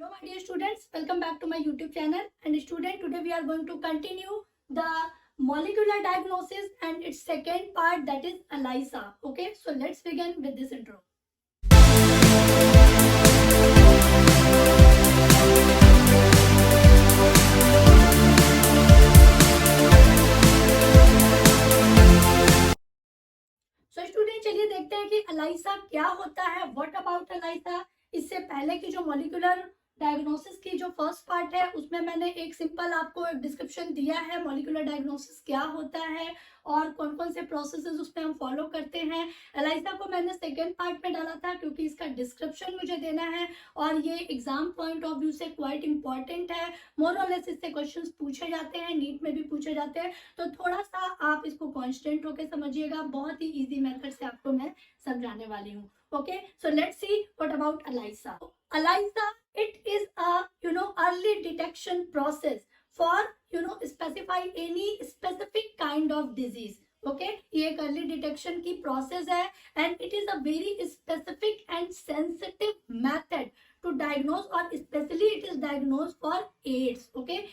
Hello my dear students, welcome back to my YouTube channel. And student, today we are going to continue the molecular diagnosis and its second part, that is ELISA. Okay, so let's begin with this intro. So student, चलिए देखते हैं कि ELISA क्या होता है. What about ELISA. इससे पहले की जो मॉलिक्यूलर डायग्नोसिस की जो फर्स्ट पार्ट है उसमें मैंने एक सिंपल आपको एक डिस्क्रिप्शन दिया है मॉलिक्यूलर डायग्नोसिस क्या होता है और कौन कौन से प्रोसेसेस उसमें हम फॉलो करते हैं. ELISA को मैंने सेकेंड पार्ट में डाला था क्योंकि इसका डिस्क्रिप्शन मुझे देना है और ये एग्जाम पॉइंट ऑफ व्यू से क्वाइट इंपॉर्टेंट है. मोर और लेस इससे क्वेश्चंस पूछे जाते हैं, नीट में भी पूछे जाते हैं, तो थोड़ा सा आप इसको कॉन्स्टेंट होकर समझिएगा. बहुत ही ईजी मेथड से आपको मैं समझाने वाली हूँ. Okay, so let's see what about ELISA. ELISA, it is a early detection process for specify any specific kind of disease. Okay, ये एक अर्ली डिटेक्शन की प्रोसेस है and it is a very specific and sensitive method to diagnose और specially it is diagnose for AIDS. Okay,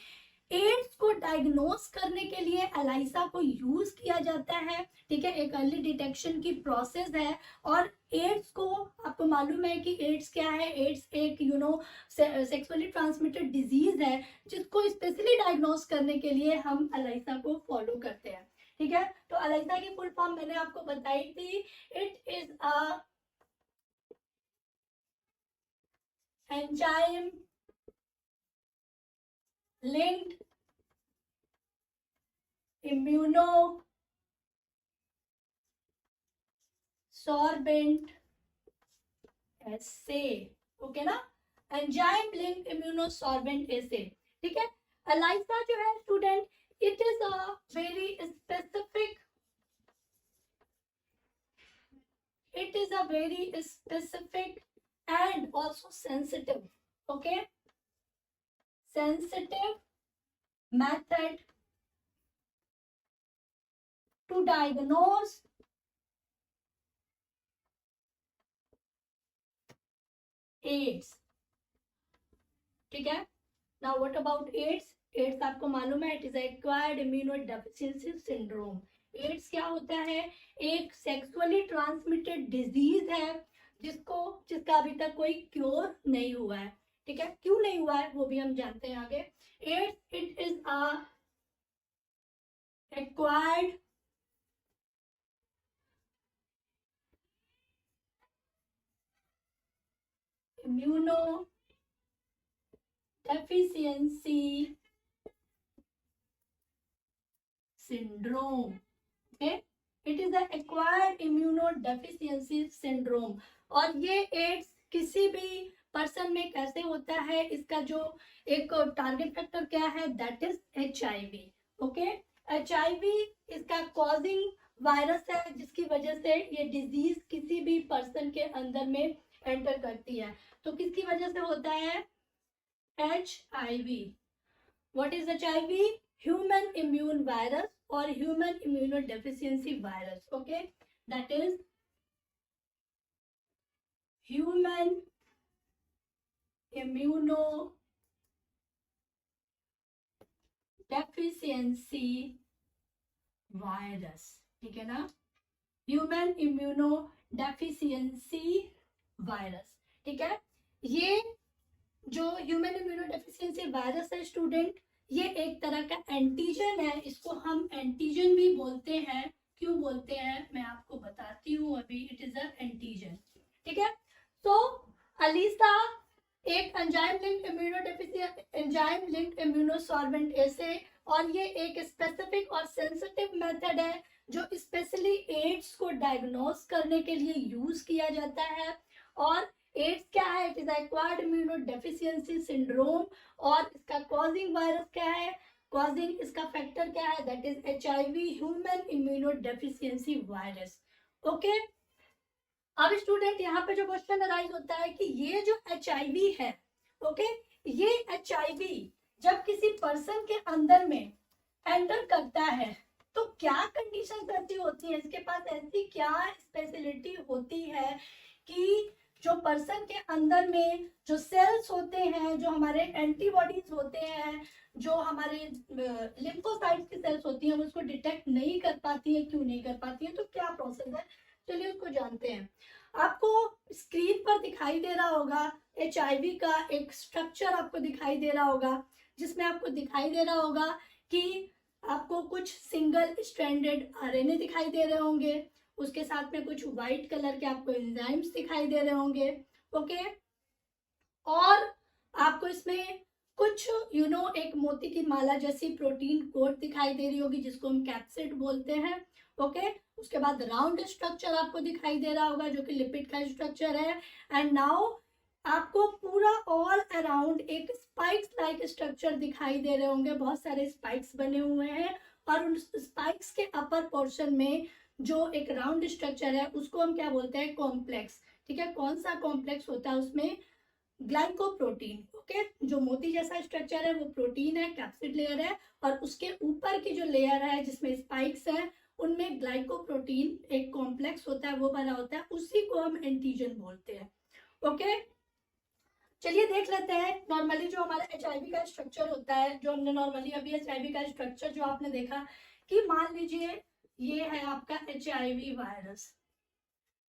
AIDS को diagnose करने के लिए ELISA को यूज किया जाता है. ठीक है, एक अर्ली डिटेक्शन की प्रोसेस है और एड्स को आपको मालूम है कि एड्स क्या है. एड्स एक सेक्सुअली ट्रांसमिटेड डिजीज है जिसको स्पेशली डायग्नोज करने के लिए हम ELISA को फॉलो करते हैं. ठीक है, तो ELISA की फुल फॉर्म मैंने आपको बताई थी. It is a enzyme linked immunosorbent assay. Okay ना, एंजाइम लिंक्ड इम्यूनोसॉर्बेंट एसे. ठीक है, ELISA जो है student, it is a very specific and also sensitive, okay, sensitive method to diagnose AIDS. ठीक है, now what about AIDS? AIDS आपको मालूम है, it is acquired immunodeficiency syndrome. AIDS क्या होता है? एक सेक्सुअली ट्रांसमिटेड डिजीज है जिसका अभी तक कोई क्योर नहीं हुआ है. ठीक है, क्यों नहीं हुआ है वो भी हम जानते हैं आगे. AIDS, it is a acquired immunodeficiency syndrome. Okay, it is the acquired immunodeficiency syndrome. और ये एड्स किसी भी पर्सन में कैसे होता है, इसका जो एक टारगेट फैक्टर क्या है, that is HIV. Okay, HIV इसका कॉजिंग वायरस है जिसकी वजह से ये डिजीज किसी भी पर्सन के अंदर में एंटर करती है. तो किसकी वजह से होता है? HIV. What is HIV? Human immune virus और human immunodeficiency virus. Okay, that is human immunodeficiency virus. ठीक है ना, ह्यूमन इम्यूनोडेफिशिएंसी वायरस. ठीक है, ये जो ह्यूमन इम्यूनोडेफिशिएंसी वायरस है स्टूडेंट, ये एक तरह का एंटीजन है. इसको हम एंटीजन भी बोलते हैं. क्यों बोलते हैं मैं आपको बताती हूँ अभी. It is a antigen. ठीक है, तो ELISA एक एंजाइम लिंक्ड इम्यूनोसॉर्बेंट एसे, और ये एक स्पेसिफिक और सेंसिटिव मेथड है जो स्पेशली एड्स को डायग्नोज करने के लिए यूज किया जाता है. और एड्स क्या है? It is acquired immunodeficiency syndrome. और इसका कॉजिंग वायरस क्या है, कॉजिंग इसका फैक्टर क्या है, that is HIV, human immunodeficiency virus. Okay, अब स्टूडेंट यहाँ पे जो क्वेश्चन अराइज होता है कि ये जो HIV है, ओके, ये HIV जब किसी पर्सन के अंदर में एंटर करता है तो क्या कंडीशन ऐसी होती है, इसके पास ऐसी क्या स्पेशलिटी होती है कि जो पर्सन के अंदर में जो सेल्स होते हैं, जो हमारे एंटीबॉडीज होते हैं, जो हमारे लिम्फोसाइट्स की सेल्स होती हैं, वो उसको डिटेक्ट नहीं कर पाती है। क्यों नहीं कर पाती है, तो क्या प्रोसेस है, चलिए उसको जानते हैं। आपको स्क्रीन पर दिखाई दे रहा होगा HIV का एक स्ट्रक्चर आपको दिखाई दे रहा होगा, जिसमें आपको दिखाई दे रहा होगा कि आपको कुछ सिंगल स्ट्रैंडेड RNA दिखाई दे रहे होंगे, उसके साथ में कुछ व्हाइट कलर के आपको एंजाइम्स दिखाई दे रहे होंगे। ओके, और आपको इसमें कुछ एक मोती की माला जैसी प्रोटीन कोट दिखाई दे रही होगी, जिसको हम कैप्सिड बोलते हैं। ओके, उसके बाद राउंड स्ट्रक्चर आपको दिखाई दे रहा होगा, जो कि लिपिड का स्ट्रक्चर है। एंड नाउ आपको पूरा ऑल अराउंड एक स्पाइक्स लाइक स्ट्रक्चर दिखाई दे रहे होंगे, बहुत सारे स्पाइक्स बने हुए हैं, और उन स्पाइक्स के अपर पोर्शन में जो एक राउंड स्ट्रक्चर है, उसको हम क्या बोलते हैं, कॉम्प्लेक्स। ठीक है, कौन सा कॉम्प्लेक्स होता है उसमें, ग्लाइकोप्रोटीन। ओके, जो मोती जैसा स्ट्रक्चर है वो प्रोटीन है, कैप्सिड लेयर है, और उसके ऊपर की जो लेयर है जिसमें स्पाइक्स है, उनमें ग्लाइकोप्रोटीन एक कॉम्प्लेक्स होता है, वो बना होता है, उसी को हम एंटीजन बोलते हैं। ओके, चलिए देख लेते हैं नॉर्मली जो हमारा HIV का स्ट्रक्चर होता है, जो हमने नॉर्मली अभी HIV का स्ट्रक्चर जो आपने देखा कि मान लीजिए ये है आपका HIV वायरस,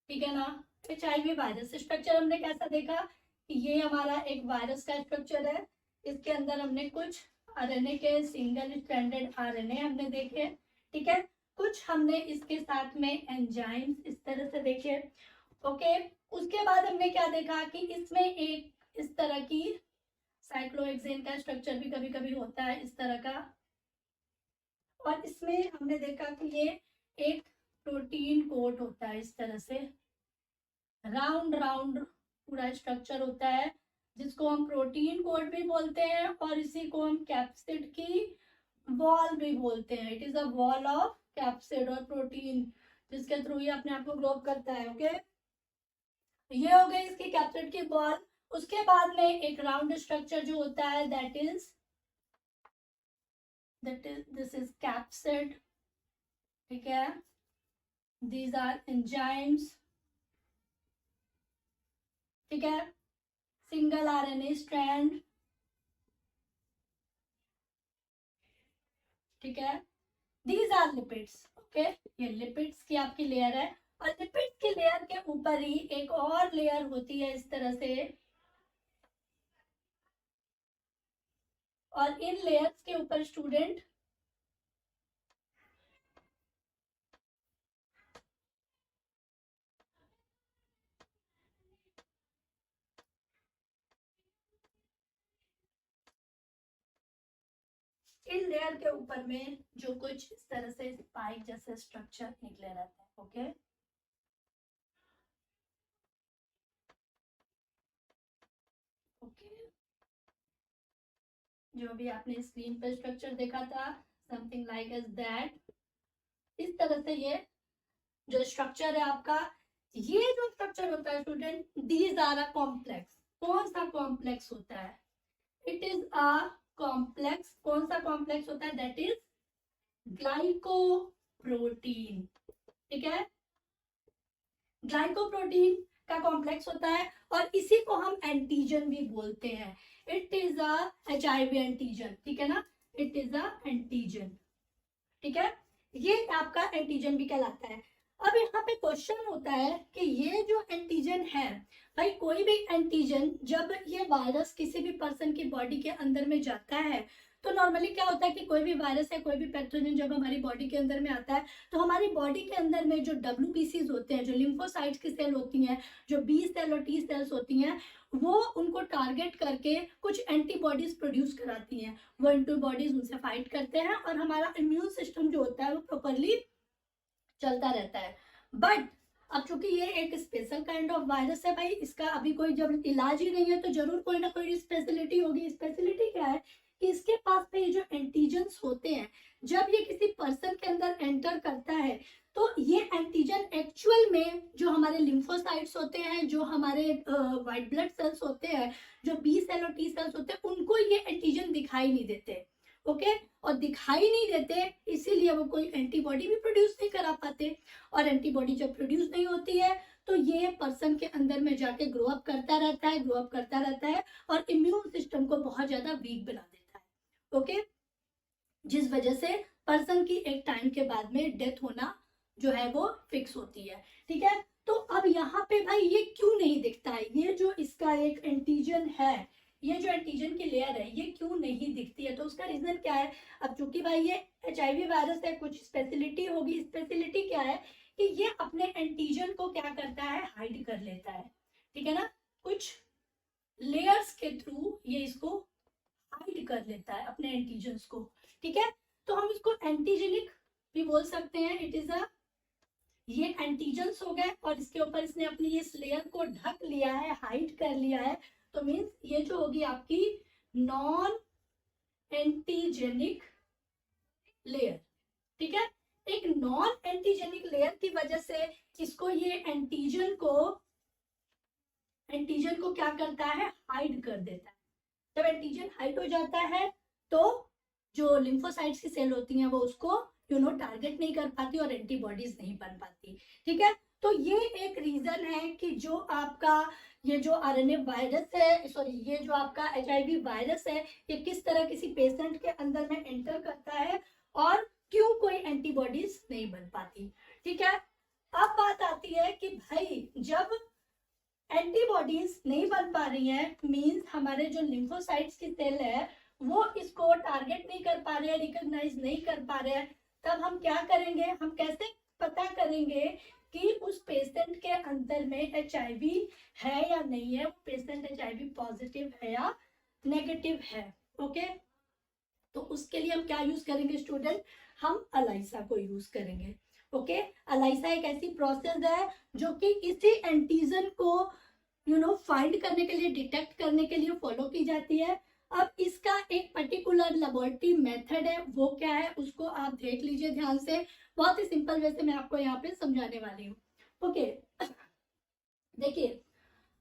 ठीक है ना। HIV वायरस स्ट्रक्चर हमने कैसा देखा, ये हमारा एक वायरस का स्ट्रक्चर है, इसके अंदर हमने कुछ RNA के सिंगल स्ट्रैंडेड RNA हमने देखे, ठीक है, कुछ हमने इसके साथ में एंजाइम्स इस तरह से देखे। ओके, उसके बाद हमने क्या देखा कि इसमें एक इस तरह की साइक्लोहेक्सेन का स्ट्रक्चर भी कभी कभी होता है इस तरह का, और इसमें हमने देखा कि ये एक प्रोटीन कोट होता है इस तरह से, राउंड राउंड पूरा स्ट्रक्चर होता है, जिसको हम प्रोटीन कोट भी बोलते हैं, और इसी को हम कैप्सिड की वॉल भी बोलते हैं। It is a wall of capsid और प्रोटीन, जिसके थ्रू ये अपने आप को ग्रो करता है। ओके, ये हो गई इसकी कैप्सिड की वॉल। उसके बाद में एक राउंड स्ट्रक्चर जो होता है, that is this is capsid, ठीक है, दीज आर एंजाइम्स, ठीक है, सिंगल RNA स्ट्रैंड, ठीक है, दीज आर लिपिड्स। ओके, ये लिपिड्स की आपकी लेयर है, और लिपिड्स की लेयर के ऊपर ही एक और लेयर होती है इस तरह से, और इन लेयर्स के ऊपर स्टूडेंट इन लेयर के ऊपर में जो कुछ इस तरह से स्पाइक जैसे स्ट्रक्चर निकले रहते हैं। ओके, ओके, जो भी आपने स्क्रीन पर स्ट्रक्चर देखा था, समथिंग लाइक एज दैट, इस तरह से ये जो स्ट्रक्चर है आपका, ये जो स्ट्रक्चर होता है student, these are a complex. कौन सा कॉम्प्लेक्स होता है, इट इज अ कॉम्प्लेक्स। कौन सा कॉम्प्लेक्स होता है, दैट इज ग्लाइकोप्रोटीन, ठीक है, ग्लाइकोप्रोटीन का कॉम्प्लेक्स होता है, और इसी को हम एंटीजन भी बोलते हैं। It is a HIV antigen, ठीक है ना, इट इज अ एंटीजन, ठीक है, ये आपका एंटीजन भी कहलाता है। अब यहाँ पे क्वेश्चन होता है कि ये जो एंटीजन है, भाई कोई भी एंटीजन जब ये वायरस किसी भी पर्सन की बॉडी के अंदर में जाता है, तो नॉर्मली क्या होता है कि कोई भी वायरस या कोई भी पैथोजन जब हमारी बॉडी के अंदर में आता है, तो हमारी बॉडी के अंदर में जो WBCs होते हैं, जो लिम्फोसाइट्स की सेल होती हैं, जो B सेल और T सेल्स होती हैं, वो उनको टारगेट करके कुछ एंटीबॉडीज प्रोड्यूस कराती हैं। वो एंटीबॉडीज उनसे फाइट करते हैं, और हमारा इम्यून सिस्टम जो होता है वो प्रॉपरली चलता रहता है। बट अब चूंकि ये एक स्पेशल काइंड ऑफ वायरस है, भाई इसका अभी कोई जब इलाज ही नहीं है, तो जरूर कोई ना कोई स्पेशलिटी होगी। स्पेशलिटी क्या है कि इसके पास में ये जो एंटीजन्स होते हैं, जब ये किसी पर्सन के अंदर एंटर करता है, तो ये एंटीजन एक्चुअल में जो हमारे लिम्फोसाइट्स होते हैं, जो हमारे व्हाइट ब्लड सेल्स होते हैं, जो B सेल और T सेल्स होते हैं, उनको ये एंटीजन दिखाई नहीं देते। ओके, और दिखाई नहीं देते, इसीलिए वो कोई एंटीबॉडी भी प्रोड्यूस नहीं करा पाते, और एंटीबॉडी जब प्रोड्यूस नहीं होती है, तो ये पर्सन के अंदर में जाके ग्रो अप करता रहता है और इम्यून सिस्टम को बहुत ज्यादा वीक बना देता है। ओके, जिस वजह से पर्सन की एक टाइम के बाद में डेथ होना जो है वो फिक्स होती है। ठीक है, तो अब यहाँ पे भाई ये क्यों नहीं दिखता है, ये जो इसका एक एंटीजन है, ये जो एंटीजन की लेयर है, ये क्यों नहीं दिखती है, तो उसका रीजन क्या है। अब चूंकि भाई ये HIV वायरस है, कुछ स्पेशलिटी होगी। स्पेशलिटी क्या है कि ये अपने एंटीजन को क्या करता है, हाइड कर लेता है। ठीक है ना, कुछ लेयर्स के थ्रू ये इसको हाइड कर लेता है अपने एंटीजन्स को। ठीक है, तो हम इसको एंटीजेनिक भी बोल सकते हैं। इट इज अ, ये एंटीजन्स हो गए और इसके ऊपर इसने अपनी इस लेयर को ढक लिया है, हाइड कर लिया है, तो मीन्स ये जो होगी आपकी नॉन एंटीजेनिक लेयर। ठीक है, एक नॉन एंटीजेनिक लेयर की वजह से इसको ये एंटीजन को क्या करता है, हाइड कर देता है। जब एंटीजन हाइड हो जाता है तो जो लिम्फोसाइट्स की सेल होती हैं वो उसको टारगेट नहीं कर पाती और एंटीबॉडीज नहीं बन पाती। ठीक है, तो ये एक रीजन है कि जो आपका ये जो RNA वायरस है, सॉरी ये जो आपका HIV वायरस है, ये किस तरह किसी पेशेंट के अंदर में एंटर करता है और क्यों कोई एंटीबॉडीज नहीं बन पाती। ठीक है, अब बात आती है कि भाई जब एंटीबॉडीज नहीं बन पा रही है, मींस हमारे जो लिम्फोसाइट्स की सेल है वो इसको टारगेट नहीं कर पा रहे हैं, रिकॉग्नाइज नहीं कर पा रहे हैं, तब हम क्या करेंगे, हम कैसे पता करेंगे कि उस पेशेंट के अंदर में HIV है या नहीं है, पेशेंट HIV पॉजिटिव है या नेगेटिव है। ओके, तो उसके लिए हम क्या यूज करेंगे स्टूडेंट, हम अलाइसा को यूज करेंगे। ओके, अलाइसा एक ऐसी प्रोसेस है जो कि इसी एंटीजन को फाइंड करने के लिए, डिटेक्ट करने के लिए फॉलो की जाती है। अब इसका एक पर्टिकुलर लेबोरेटरी मेथड है, वो क्या है उसको आप देख लीजिए ध्यान से। बहुत ही सिंपल वे से मैं आपको यहाँ पे समझाने वाली हूँ। ओके, देखिए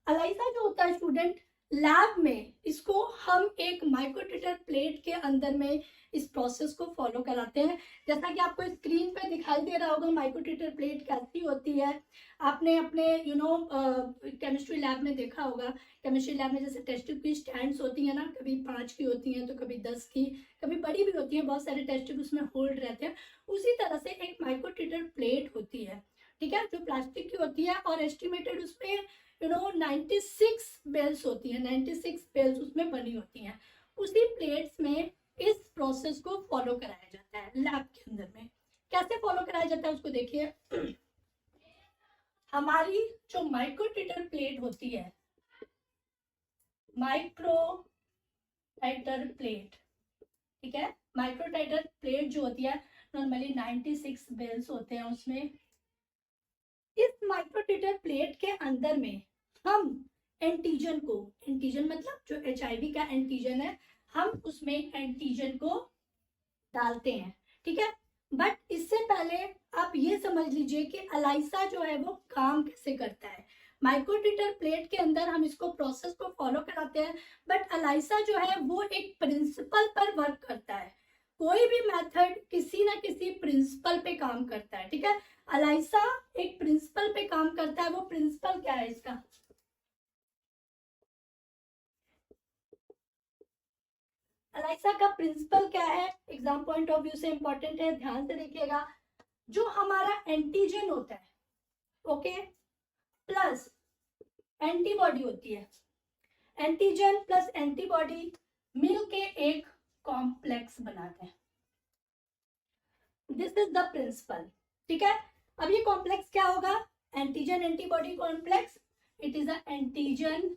अलाइसा जो होता है स्टूडेंट, लैब में इसको हम एक माइक्रोट्यूटर प्लेट के अंदर में इस प्रोसेस को फॉलो कराते हैं। जैसा कि आपको स्क्रीन पे दिखाई दे रहा होगा माइक्रोट्यूटर प्लेट कैसी होती है, आपने अपने केमिस्ट्री लैब में देखा होगा। केमिस्ट्री लैब में जैसे टेस्ट ट्यूब की स्टैंड्स होती है ना, कभी 5 की होती हैं तो कभी 10 की, कभी बड़ी भी होती है, बहुत सारे टेस्ट ट्यूब उसमें होल्ड रहते हैं। उसी तरह से एक माइक्रोट्यूटर प्लेट होती है, ठीक है, जो प्लास्टिक की होती है और एस्टिमेटेड उसमें 96 बेल्स होती है, 96 बेल्स उसमें बनी होती हैं। उसी प्लेट्स में इस प्रोसेस को फॉलो कराया जाता है लैब के अंदर में। कैसे फॉलो कराया जाता है उसको देखिए। हमारी जो माइक्रोट्यूटर प्लेट होती है, माइक्रोटाइटर प्लेट, ठीक है, माइक्रोटाइटर प्लेट जो होती है नॉर्मली 96 बेल्स होते हैं उसमें। इस माइक्रोट्यूटर प्लेट के अंदर में हम एंटीजन को, एंटीजन मतलब जो HIV का एंटीजन है, हम उसमें एंटीजन को डालते हैं। ठीक है, बट इससे पहले आप ये समझ लीजिए कि अलाइसा जो है वो काम कैसे करता है। माइक्रोट्यूटर प्लेट के अंदर हम इसको प्रोसेस को फॉलो कराते हैं, बट अलाइसा जो है वो एक प्रिंसिपल पर वर्क करता है। कोई भी मेथड किसी ना किसी प्रिंसिपल पे काम करता है। ठीक है, अलाइसा एक प्रिंसिपल पे काम करता है। वो प्रिंसिपल क्या है इसका, अलाइसा का प्रिंसिपल क्या है, एग्जाम पॉइंट ऑफ व्यू से इंपॉर्टेंट है, ध्यान से देखिएगा। जो हमारा एंटीजन होता है, ओके, प्लस एंटीबॉडी होती है, एंटीजन प्लस एंटीबॉडी मिलके एक कॉम्प्लेक्स बनाते हैं। This is the principle. ठीक है, अब ये कॉम्प्लेक्स क्या होगा, antigen antibody complex. It is a antigen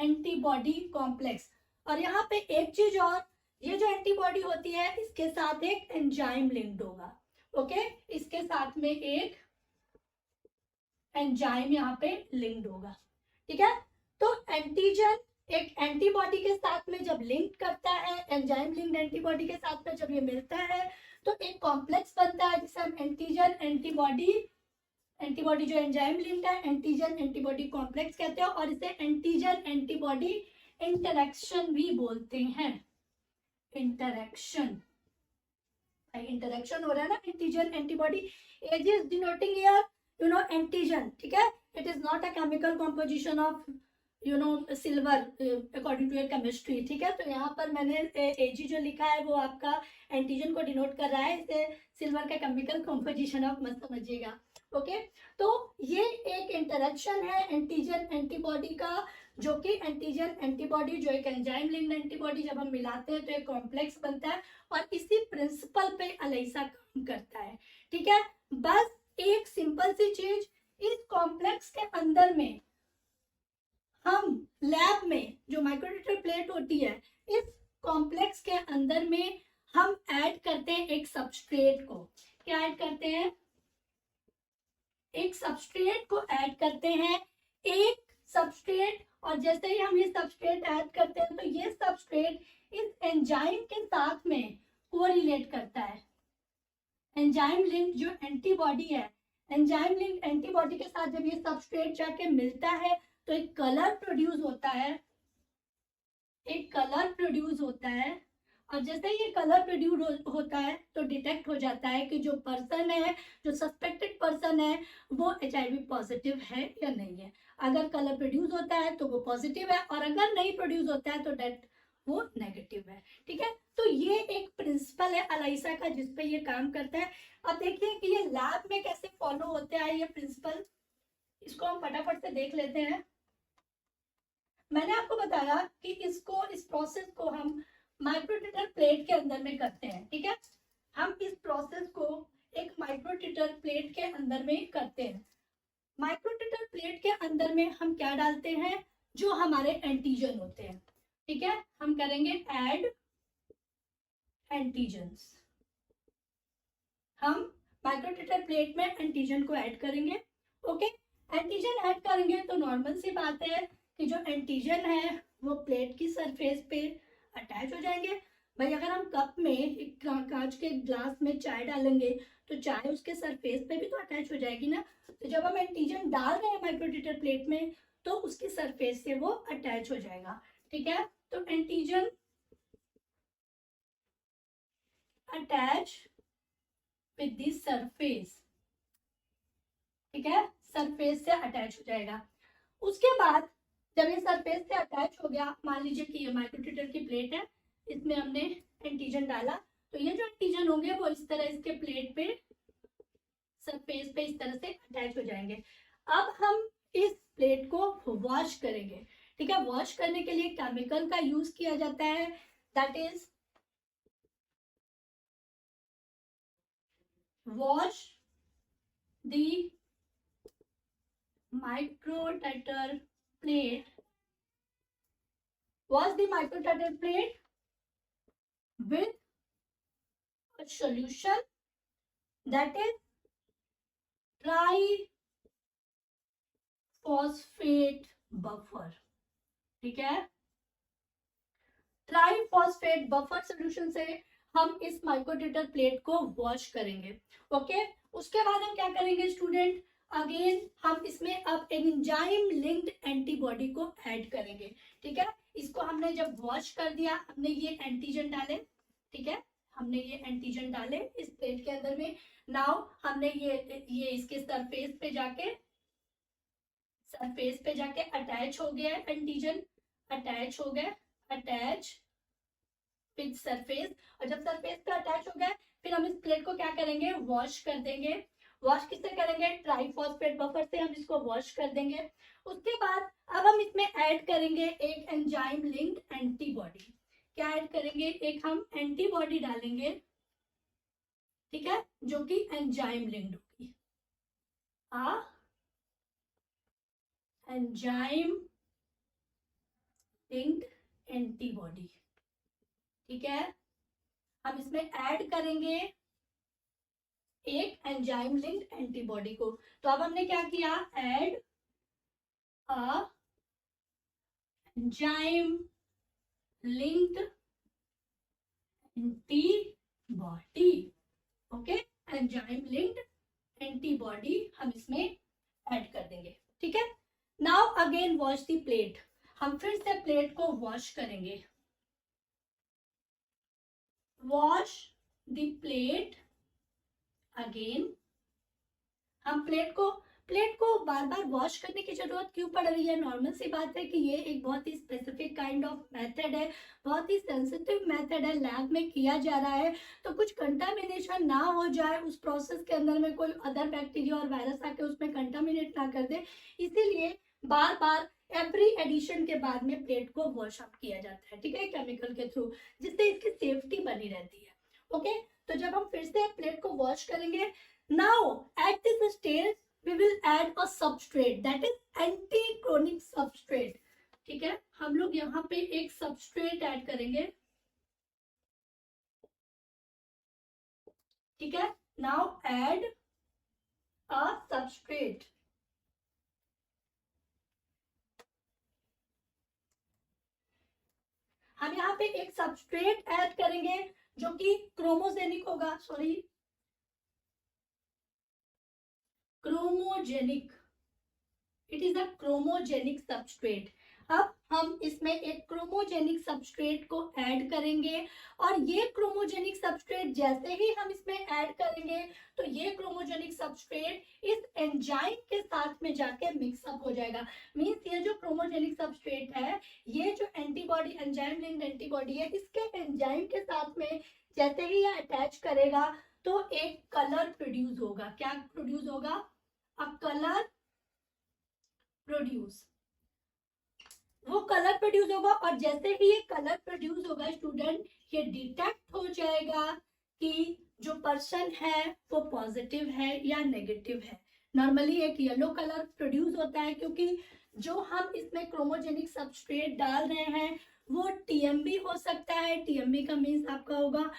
antibody complex. और यहाँ पे एक चीज और, ये जो एंटीबॉडी होती है इसके साथ एक एंजाइम लिंक्ड होगा। ओके, इसके साथ में एक एंजाइम यहाँ पे लिंक्ड होगा। ठीक है, तो एंटीजन एक एंटीबॉडी के साथ में जब लिंक करता है, एंजाइम लिंक्ड एंटीबॉडी के साथ में जब ये मिलता है तो एक कॉम्प्लेक्स बनता है जिसे हम एंटीजन एंटीबॉडी, एंटीबॉडी जो एंजाइम लिंक्ड है, एंटीजन एंटीबॉडी कॉम्प्लेक्स कहते हैं। और इसे एंटीजन एंटीबॉडी इंटरेक्शन भी बोलते हैं। इंटरेक्शन, इंटरेक्शन हो रहा है ना antigen antibody. As is denoting here antigen. ठीक है, it is not a chemical composition of silver according to your chemistry, ठीक है। तो यहाँ पर मैंने एजी जो लिखा है वो आपका एंटीजन को डिनोट कर रहा है, इसे सिल्वर का केमिकल कॉम्पोजिशन आप मत समझिएगा, ओके। तो ये एक इंटरेक्शन है एंटीजन एंटीबॉडी का, जो कि एंटीजन एंटीबॉडी जो एक एंजाइम लिंक्ड एंटीबॉडी जब हम मिलाते हैं तो एक कॉम्प्लेक्स बनता है, और इसी प्रिंसिपल पे अलाइसा काम करता है, ठीक है। बस एक सिंपल सी चीज, इस कॉम्प्लेक्स के अंदर में हम लैब में जो माइक्रोट्यूटर प्लेट होती है, इस कॉम्प्लेक्स के अंदर में हम ऐड करते हैं एक सबस्ट्रेट को। क्या ऐड करते हैं? एक सबस्ट्रेट को ऐड करते हैं, एक सबस्ट्रेट। और जैसे ही हम ये सबस्ट्रेट ऐड करते हैं तो ये सबस्ट्रेट इस एंजाइम के साथ में कोरिलेट करता है। एंजाइम लिंक जो एंटीबॉडी है, एंजाइम लिंक एंटीबॉडी के साथ जब ये सबस्ट्रेट जाके मिलता है तो एक कलर प्रोड्यूस होता है, एक कलर प्रोड्यूस होता है। और जैसे ये कलर प्रोड्यूस होता है तो डिटेक्ट हो जाता है कि जो पर्सन है, जो सस्पेक्टेड पर्सन है, वो HIV पॉजिटिव है या नहीं है। अगर कलर प्रोड्यूस होता है तो वो पॉजिटिव है, और अगर नहीं प्रोड्यूस होता है तो डेट वो नेगेटिव है, ठीक है। तो ये एक प्रिंसिपल है अलाइसा का जिसपे ये काम करता है। अब देखिए कि ये लैब में कैसे फॉलो होते हैं ये प्रिंसिपल, इसको हम फटाफट से देख लेते हैं। मैंने आपको बताया कि इस प्रोसेस को हम माइक्रोट्यूटर प्लेट के अंदर में करते हैं, ठीक है। हम इस प्रोसेस को एक माइक्रोट्यूटर प्लेट के अंदर में करते हैं। माइक्रोट्यूटर प्लेट के अंदर में हम क्या डालते हैं? जो हमारे एंटीजन होते हैं, ठीक है। हम करेंगे ऐड एंटीजन्स। हम माइक्रोट्यूटर प्लेट में एंटीजन को ऐड करेंगे, ओके। एंटीजन ऐड करेंगे तो नॉर्मल सी बात है कि जो एंटीजन है वो प्लेट की सरफेस पे अटैच हो जाएंगे। भाई अगर हम कप में एक कांच के ग्लास में चाय डालेंगे तो चाय उसके सरफेस पे भी तो अटैच हो जाएगी ना। तो जब हम एंटीजन डाल रहे हैं माइक्रोट्यूटर प्लेट में तो उसकी सरफेस से वो अटैच हो जाएगा, ठीक है। तो antigen attach with the surface, ठीक है, सरफेस से अटैच हो जाएगा। उसके बाद जब ये सरफेस से अटैच हो गया, मान लीजिए कि ये माइक्रोट्यूटर की प्लेट है, इसमें हमने एंटीजन डाला, तो ये जो एंटीजन होंगे वो इस तरह इसके प्लेट पे सरफेस पे इस तरह से अटैच हो जाएंगे। अब हम इस प्लेट को वॉश करेंगे, ठीक है। वॉश करने के लिए केमिकल का यूज किया जाता है, that is wash the microtiter plate, wash the microtutor plate with a solution that is triphosphate buffer, ठीक है। ट्राइफॉस्फेट बफर सोल्यूशन से हम इस माइक्रोट्यूटर प्लेट को वॉश करेंगे, ओके। उसके बाद हम क्या करेंगे स्टूडेंट? अगेन हम इसमें अब एंजाइम लिंक्ड एंटीबॉडी को ऐड करेंगे, ठीक है। इसको हमने जब वॉश कर दिया, हमने ये एंटीजन डाले, ठीक है, हमने ये एंटीजन डाले इस प्लेट के अंदर में। नाउ हमने ये इसके सरफेस पे जाके अटैच हो गया एंटीजन, अटैच हो गया, अटैच विद सरफेस। और जब सरफेस पे अटैच हो गया फिर हम इस प्लेट को क्या करेंगे? वॉश कर देंगे। वॉश किससे करेंगे? ट्राइफॉस्फेट बफर से हम इसको वॉश कर देंगे। उसके बाद अब हम इसमें ऐड करेंगे एक एंजाइम लिंक्ड एंटीबॉडी। क्या ऐड करेंगे? एक हम एंटीबॉडी डालेंगे, ठीक है, जो कि एंजाइम लिंक्ड होगी, एंजाइम लिंक्ड एंटीबॉडी, ठीक है। हम इसमें ऐड करेंगे एक एंजाइम लिंक्ड एंटीबॉडी को। तो अब हमने क्या किया? Add a enzyme linked antibody, okay, enzyme linked antibody हम इसमें ऐड कर देंगे, ठीक है। Now again wash the plate. हम फिर से प्लेट को वॉश करेंगे। Wash the plate again. हम प्लेट को प्लेट को बार बार वॉश करने की जरूरत क्यों पड़ रही है? नॉर्मल सी बात है कि ये एक बहुत ही स्पेसिफिक काइंड ऑफ मेथड है, बहुत ही सेंसिटिव मेथड है, लैब में किया जा रहा है, तो कुछ कंटामिनेशन ना हो जाए उस प्रोसेस के अंदर में, कोई अदर बैक्टीरिया और वायरस आके उसमें कंटामिनेट ना कर दे, इसीलिए बार बार एवरी एडिशन के बाद में प्लेट को वॉश अप किया जाता है, ठीक है, केमिकल के थ्रू, जिससे इसकी सेफ्टी बनी रहती है। ओके, तो जब हम फिर से प्लेट को वॉश करेंगे, now at this stage we will add a substrate, that is anti-chronic substrate, ठीक है, हम लोग यहाँ पे एक substrate ऐड करेंगे, ठीक है, now add a substrate, हम यहाँ पे एक substrate ऐड करेंगे जो कि क्रोमोजेनिक होगा, sorry chromogenic, it is a chromogenic substrate. अब हम इसमें एक क्रोमोजेनिक सबस्ट्रेट को ऐड करेंगे, और ये क्रोमोजेनिक सबस्ट्रेट जैसे ही हम इसमें ऐड करेंगे तो ये क्रोमोजेनिक सबस्ट्रेट इस एंजाइम के साथ में जाके मिक्सअप हो जाएगा। मींस ये जो क्रोमोजेनिक सबस्ट्रेट है, ये जो एंटीबॉडी, एंजाइम लिंक्ड एंटीबॉडी है, इसके एंजाइम के साथ में जैसे ही ये अटैच करेगा तो एक कलर प्रोड्यूस होगा। क्या प्रोड्यूस होगा? अ कलर प्रोड्यूस, वो कलर प्रोड्यूस होगा, और जैसे ही ये कलर प्रोड्यूस होगा स्टूडेंट, ये डिटेक्ट हो जाएगा कि जो पर्सन है वो पॉजिटिव है या नेगेटिव है। नॉर्मली एक येलो कलर प्रोड्यूस होता है, क्योंकि जो हम इसमें क्रोमोजेनिक सबस्ट्रेट डाल रहे हैं वो टीएमबी हो सकता है। टीएमबी का मीन्स आपका होगा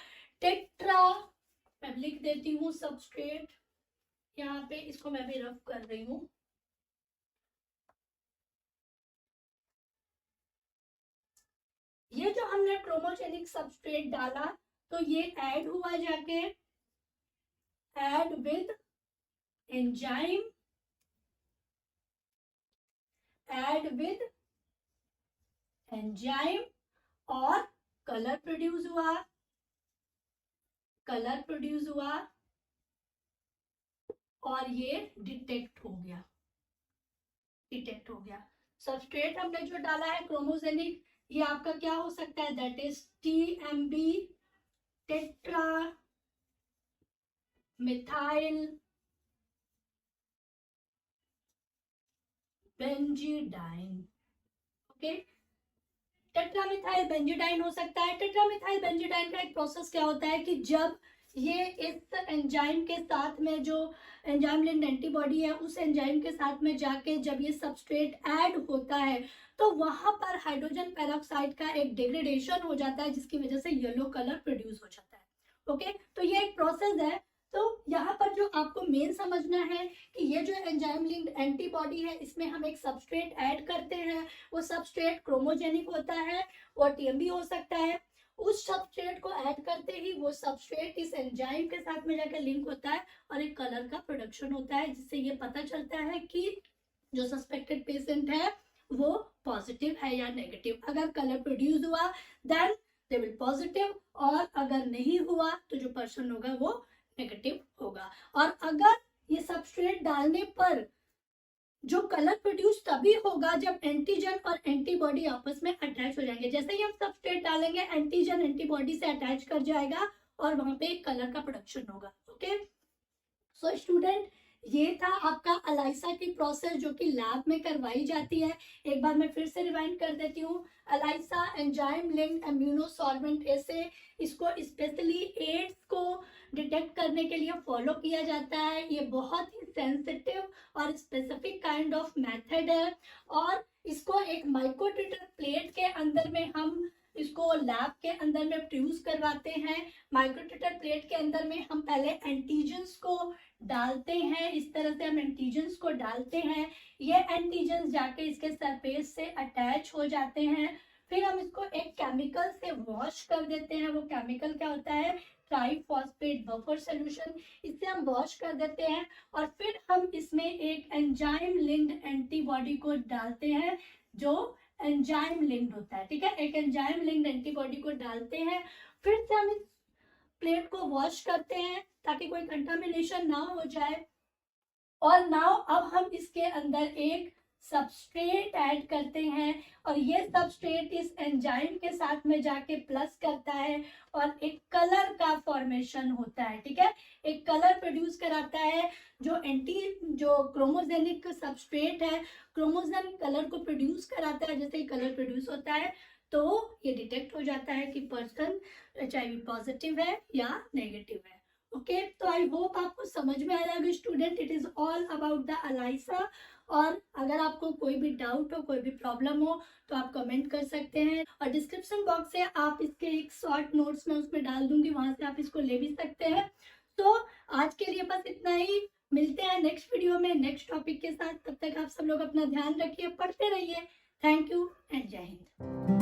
टेट्रा, मैं लिख देती हूँ सबस्ट्रेट यहाँ पे, इसको मैं भी रफ कर रही हूँ। ये जो हमने क्रोमोजेनिक सबस्ट्रेट डाला तो ये ऐड हुआ जाके, add with enzyme, add with enzyme, और कलर प्रोड्यूस हुआ, कलर प्रोड्यूस हुआ, और ये डिटेक्ट हो गया, डिटेक्ट हो गया। सबस्ट्रेट हमने जो डाला है क्रोमोजेनिक, ये आपका क्या हो सकता है? That is TMB, tetra methyl benzidine. Okay, tetramethyl benzidine हो सकता है। टेट्रामिथाइल बेंजीडाइन का एक प्रोसेस क्या होता है कि जब ये इस एंजाइम के साथ में, जो एंजाइम लिंक्ड एंटीबॉडी है, उस एंजाइम के साथ में जाके जब ये सबस्ट्रेट ऐड होता है तो वहां पर हाइड्रोजन पेरोक्साइड का एक डिग्रेडेशन हो जाता है, जिसकी वजह से येलो कलर प्रोड्यूस हो जाता है। ओके, तो ये एक प्रोसेस है। तो यहाँ पर जो आपको मेन समझना है कि ये जो एंजाइम लिंक्ड एंटीबॉडी है, इसमें हम एक सबस्ट्रेट ऐड करते हैं, वो सबस्ट्रेट क्रोमोजेनिक होता है, वो टीएमबी हो सकता है। उस सबस्ट्रेट को ऐड करते ही वो सबस्ट्रेट इस एंजाइम के साथ में जाकर लिंक होता है और एक कलर का प्रोडक्शन होता है, जिससे ये पता चलता है कि जो सस्पेक्टेड पेशेंट है वो पॉजिटिव है या नेगेटिव। अगर कलर प्रोड्यूस हुआ देन दे विल पॉजिटिव, और अगर नहीं हुआ तो जो पर्सन होगा वो नेगेटिव होगा। और अगर ये सबस्ट्रेट डालने पर जो कलर प्रोड्यूस तभी होगा जब एंटीजन और एंटीबॉडी आपस में अटैच हो जाएंगे। जैसे ही हम सबस्ट्रेट डालेंगे, एंटीजन एंटीबॉडी से अटैच कर जाएगा और वहां पे एक कलर का प्रोडक्शन होगा। ओके, सो स्टूडेंट, ये था आपका अलाइसा की प्रोसेस जो कि लैब में करवाई जाती है। एक बार मैं फिर से रिवाइंड कर देती हूँ। ELISA enzyme linked immuno sorbent assay, इसको स्पेशली एड्स को डिटेक्ट करने के लिए फॉलो किया जाता है। ये बहुत ही सेंसिटिव और स्पेसिफिक काइंड ऑफ मेथड है, और इसको एक माइक्रोट्यूटर प्लेट के अंदर में हम इसको लैब के अंदर में प्रोड्यूस करवाते हैं। माइक्रोट्यूटर प्लेट के अंदर में हम पहले एंटीजन्स को डालते हैं, इस तरह से हम एंटीजन्स को डालते हैं। ये एंटीजन्स जाके इसके सरफेस से अटैच हो जाते हैं। फिर हम इसको एक केमिकल से वॉश कर देते हैं। वो केमिकल क्या होता है? Triphosphate buffer solution. इससे हम वॉश कर देते हैं, और फिर हम इसमें एक एंजाइम लिंक्ड एंटीबॉडी को डालते हैं जो एंजाइम लिंक्ड होता है। ठीक है, एक एंजाइम लिंक्ड एंटीबॉडी को डालते हैं। फिर से हम इस प्लेट को वॉश करते हैं ताकि कोई कंटामिनेशन ना हो जाए। और नाउ अब हम इसके अंदर एक सबस्ट्रेट ऐड करते हैं और ये सबस्ट्रेट इस एंजाइम के साथ में जाके प्लस करता है और एक कलर का फॉर्मेशन होता है, ठीक है, एक कलर प्रोड्यूस कराता है। जो क्रोमोजेनिक सबस्ट्रेट है, क्रोमोजोम कलर को प्रोड्यूस कराता है। जैसे कलर प्रोड्यूस होता है तो ये डिटेक्ट हो जाता है कि पर्सन HIV पॉजिटिव है या नेगेटिव है। ओके, तो आई होप आपको समझ में आ जाएगा student, it is all about the ELISA. और अगर आपको कोई भी डाउट हो, कोई भी प्रॉब्लम हो तो आप कमेंट कर सकते हैं और डिस्क्रिप्शन बॉक्स से आप इसके एक शॉर्ट नोट्स में उसमें डाल दूंगी, वहां से आप इसको ले भी सकते हैं। तो आज के लिए बस इतना ही, मिलते हैं नेक्स्ट वीडियो में नेक्स्ट टॉपिक के साथ। तब तक आप सब लोग अपना ध्यान रखिए, पढ़ते रहिए। थैंक यू एंड जय हिंद।